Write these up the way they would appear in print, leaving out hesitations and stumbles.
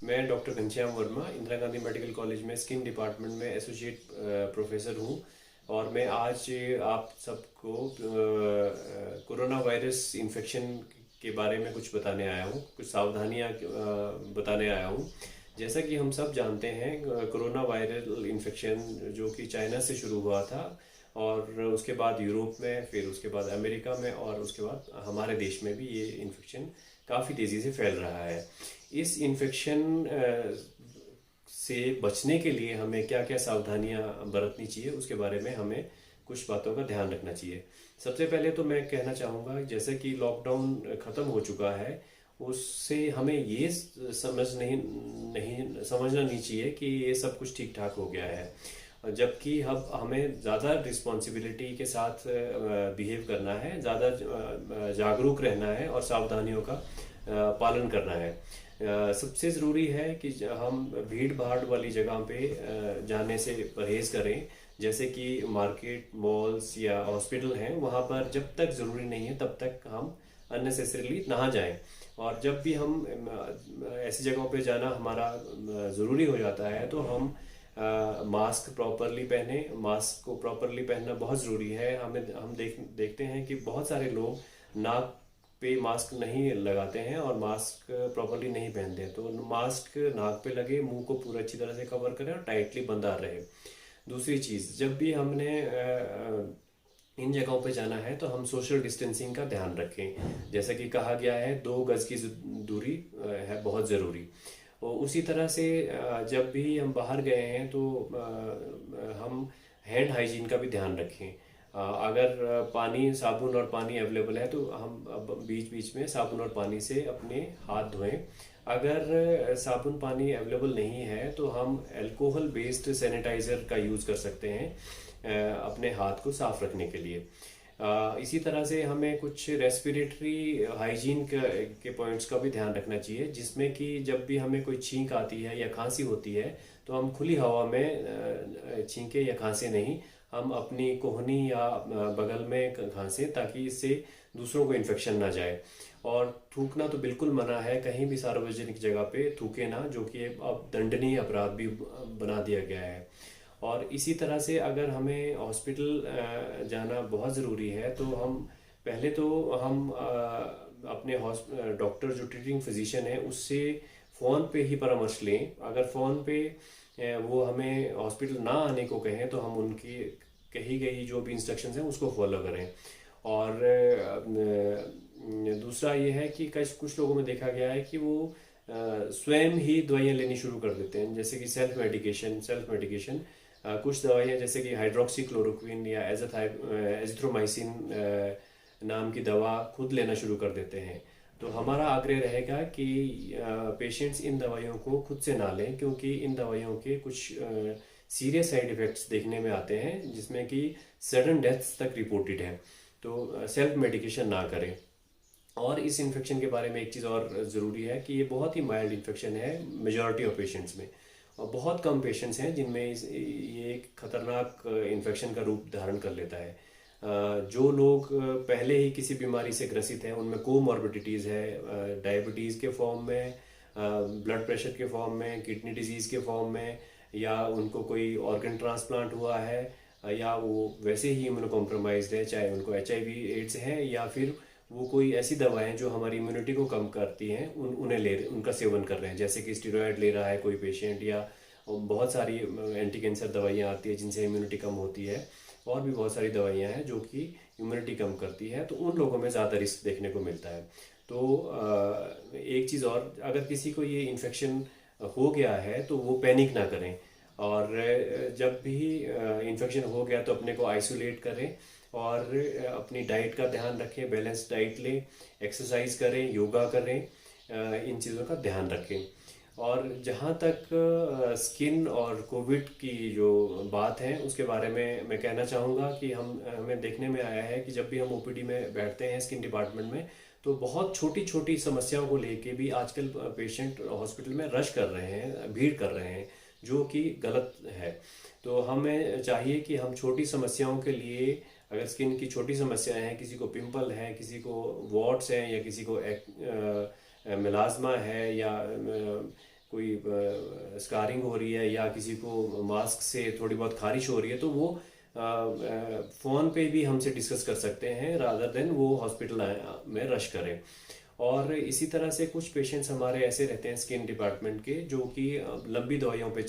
मैं doctor Ghanshyam Verma Indira Gandhi medical college में skin department में एसोसिएट प्रोफेसर हूँ। और मैं आज आप सबको कोरोना वायरस इन्फेक्शन के बारे में कुछ बताने आया हूँ, कुछ सावधानियाँ बताने आया हूँ। जैसा कि हम सब जानते हैं, कोरोना वायरल इन्फेक्शन जो कि चाइना से शुरू हुआ था और उसके बाद यूरोप में, फिर उसके बाद अमेरिका में और उसके बाद हमारे देश में भी ये इन्फेक्शन काफ़ी तेज़ी से फैल रहा है। इस इन्फेक्शन से बचने के लिए हमें क्या क्या सावधानियां बरतनी चाहिए, उसके बारे में हमें कुछ बातों का ध्यान रखना चाहिए। सबसे पहले तो मैं कहना चाहूँगा, जैसे कि लॉकडाउन ख़त्म हो चुका है, उससे हमें ये समझना नहीं चाहिए कि ये सब कुछ ठीक ठाक हो गया है। जबकि अब हमें ज़्यादा रिस्पॉन्सिबिलिटी के साथ बिहेव करना है, ज़्यादा जागरूक रहना है और सावधानियों का पालन करना है। सबसे ज़रूरी है कि हम भीड़ भाड़ वाली जगह पे जाने से परहेज़ करें। जैसे कि मार्केट, मॉल्स या हॉस्पिटल हैं, वहाँ पर जब तक ज़रूरी नहीं है तब तक हम अननेसेसरीली ना जाएं। और जब भी हम ऐसी जगहों पे जाना हमारा ज़रूरी हो जाता है तो हम मास्क प्रॉपरली पहने। मास्क को प्रॉपरली पहनना बहुत ज़रूरी है। हम देखते हैं कि बहुत सारे लोग नाक पे मास्क नहीं लगाते हैं और मास्क प्रॉपरली नहीं पहनते हैं। तो मास्क नाक पे लगे, मुंह को पूरा अच्छी तरह से कवर करें और टाइटली बंधा रहे। दूसरी चीज़, जब भी हमने इन जगहों पे जाना है तो हम सोशल डिस्टेंसिंग का ध्यान रखें। जैसा कि कहा गया है, 2 गज की दूरी है बहुत ज़रूरी। और उसी तरह से जब भी हम बाहर गए हैं तो हम हैंड हाइजीन का भी ध्यान रखें। अगर पानी, साबुन और पानी अवेलेबल है तो हम अब बीच बीच में साबुन और पानी से अपने हाथ धोएं। अगर साबुन पानी अवेलेबल नहीं है तो हम अल्कोहल बेस्ड सैनिटाइज़र का यूज़ कर सकते हैं अपने हाथ को साफ रखने के लिए। इसी तरह से हमें कुछ रेस्पिरेटरी हाइजीन के पॉइंट्स का भी ध्यान रखना चाहिए, जिसमें कि जब भी हमें कोई छींक आती है या खांसी होती है तो हम खुली हवा में छींके या खांसे नहीं, हम अपनी कोहनी या बगल में खांसें, ताकि इससे दूसरों को इन्फेक्शन ना जाए। और थूकना तो बिल्कुल मना है, कहीं भी सार्वजनिक जगह पे थूके ना, जो कि अब दंडनीय अपराध भी बना दिया गया है। और इसी तरह से अगर हमें हॉस्पिटल जाना बहुत ज़रूरी है तो हम पहले तो हम अपने डॉक्टर जो ट्रीटिंग फिजिशियन है उससे फ़ोन पे ही परामर्श लें। अगर फ़ोन पे वो हमें हॉस्पिटल ना आने को कहें तो हम उनकी कही गई जो भी इंस्ट्रक्शंस हैं उसको फॉलो करें। और दूसरा ये है कि कुछ लोगों में देखा गया है कि वो स्वयं ही दवाइयाँ लेनी शुरू कर देते हैं, जैसे कि सेल्फ मेडिकेशन। कुछ दवाइयाँ जैसे कि हाइड्रोक्सी क्लोरोक्विन या एजिथ्रोमाइसिन नाम की दवा खुद लेना शुरू कर देते हैं। तो हमारा आग्रह रहेगा कि पेशेंट्स इन दवाइयों को खुद से ना लें, क्योंकि इन दवाइयों के कुछ सीरियस साइड इफ़ेक्ट्स देखने में आते हैं, जिसमें कि सडन डेथ्स तक रिपोर्टेड है। तो सेल्फ मेडिकेशन ना करें। और इस इन्फेक्शन के बारे में एक चीज़ और ज़रूरी है कि ये बहुत ही माइल्ड इन्फेक्शन है मेजॉरिटी ऑफ पेशेंट्स में, और बहुत कम पेशेंट्स हैं जिनमें ये एक खतरनाक इन्फेक्शन का रूप धारण कर लेता है। जो लोग पहले ही किसी बीमारी से ग्रसित हैं, उनमें कोमॉर्बिडिटीज़ है, डायबिटीज़ के फॉर्म में, ब्लड प्रेशर के फॉर्म में, किडनी डिजीज़ के फॉर्म में, या उनको कोई ऑर्गन ट्रांसप्लांट हुआ है, या वो वैसे ही इम्यूनो कॉम्प्रोमाइज्ड है, चाहे उनको HIV एड्स है, या फिर वो कोई ऐसी दवाएं जो हमारी इम्यूनिटी को कम करती हैं उनका सेवन कर रहे हैं, जैसे कि स्टेरॉयड ले रहा है कोई पेशेंट, या बहुत सारी एंटी कैंसर दवाइयाँ आती है जिनसे इम्यूनिटी कम होती है, और भी बहुत सारी दवाइयाँ हैं जो कि इम्यूनिटी कम करती है, तो उन लोगों में ज़्यादा रिस्क देखने को मिलता है। तो एक चीज़ और, अगर किसी को ये इन्फेक्शन हो गया है तो वो पैनिक ना करें, और जब भी इन्फेक्शन हो गया तो अपने को आइसोलेट करें और अपनी डाइट का ध्यान रखें, बैलेंस डाइट लें, एक्सरसाइज करें, योगा करें, इन चीज़ों का ध्यान रखें। और जहाँ तक स्किन और कोविड की जो बात है उसके बारे में मैं कहना चाहूँगा कि हमें देखने में आया है कि जब भी हम OPD में बैठते हैं स्किन डिपार्टमेंट में, तो बहुत छोटी छोटी समस्याओं को लेके भी आजकल पेशेंट हॉस्पिटल में रश कर रहे हैं, भीड़ कर रहे हैं, जो कि गलत है। तो हमें चाहिए कि हम छोटी समस्याओं के लिए, अगर स्किन की छोटी समस्याएं हैं, किसी को पिंपल है, किसी को वॉट्स हैं, या किसी को मिलाज्मा है, या कोई स्कारिंग हो रही है या किसी को मास्क से थोड़ी बहुत खारिश हो रही है, तो वो फ़ोन पे भी हमसे डिस्कस कर सकते हैं रादर देन वो हॉस्पिटल में रश करें। और इसी तरह से कुछ पेशेंट्स हमारे ऐसे रहते हैं स्किन डिपार्टमेंट के, जो कि लंबी दवाइयों पे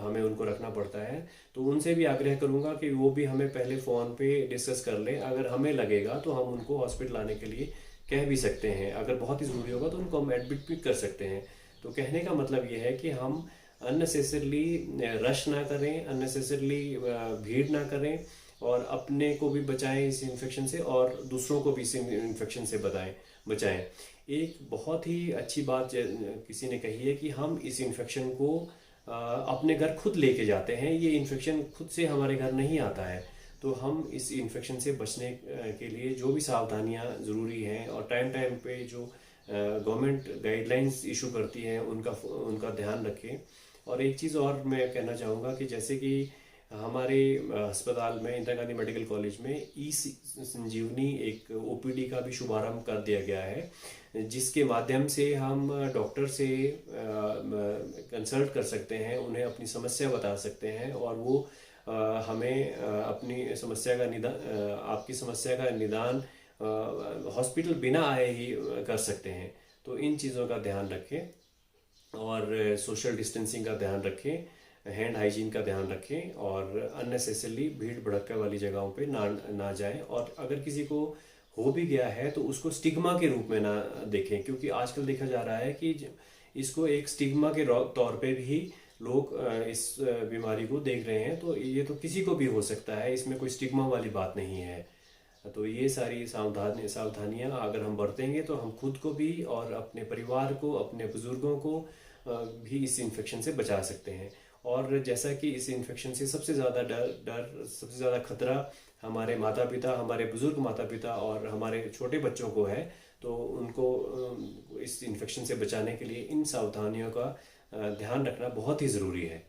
हमें उनको रखना पड़ता है, तो उनसे भी आग्रह करूंगा कि वो भी हमें पहले फ़ोन पे डिस्कस कर लें। अगर हमें लगेगा तो हम उनको हॉस्पिटल आने के लिए कह भी सकते हैं, अगर बहुत ही ज़रूरी होगा तो उनको हम एडमिट भी कर सकते हैं। तो कहने का मतलब ये है कि हम अननेसेसरली रश ना करें, अननेसेसरली भीड़ ना करें, और अपने को भी बचाएं इस इन्फेक्शन से और दूसरों को भी इस इन्फेक्शन से बचाएं। एक बहुत ही अच्छी बात किसी ने कही है कि हम इस इन्फेक्शन को अपने घर खुद लेके जाते हैं। ये इन्फेक्शन खुद से हमारे घर नहीं आता है। तो हम इस इन्फेक्शन से बचने के लिए जो भी सावधानियां ज़रूरी हैं और टाइम टाइम पे जो गवर्नमेंट गाइडलाइंस इशू करती है उनका ध्यान रखें। और एक चीज़ और मैं कहना चाहूँगा कि जैसे कि हमारे अस्पताल में, इंदिरा गांधी मेडिकल कॉलेज में ई संजीवनी एक ओपीडी का भी शुभारंभ कर दिया गया है, जिसके माध्यम से हम डॉक्टर से कंसल्ट कर सकते हैं, उन्हें अपनी समस्या बता सकते हैं और वो हमें अपनी समस्या का निदान, आपकी समस्या का निदान हॉस्पिटल बिना आए ही कर सकते हैं। तो इन चीज़ों का ध्यान रखें और सोशल डिस्टेंसिंग का ध्यान रखें, हैंड हाइजीन का ध्यान रखें और अननेसेसरली भीड़ भड़क्का वाली जगहों पे ना जाएं। और अगर किसी को हो भी गया है तो उसको स्टिग्मा के रूप में ना देखें, क्योंकि आजकल देखा जा रहा है कि इसको एक स्टिग्मा के तौर पे भी लोग इस बीमारी को देख रहे हैं। तो ये तो किसी को भी हो सकता है, इसमें कोई स्टिग्मा वाली बात नहीं है। तो ये सारी सावधानियां अगर हम बरतेंगे तो हम खुद को भी और अपने परिवार को, अपने बुजुर्गों को भी इस इन्फेक्शन से बचा सकते हैं। और जैसा कि इस इन्फेक्शन से सबसे ज़्यादा डर सबसे ज़्यादा खतरा हमारे माता पिता, हमारे बुजुर्ग माता पिता और हमारे छोटे बच्चों को है, तो उनको इस इन्फेक्शन से बचाने के लिए इन सावधानियों का ध्यान रखना बहुत ही ज़रूरी है।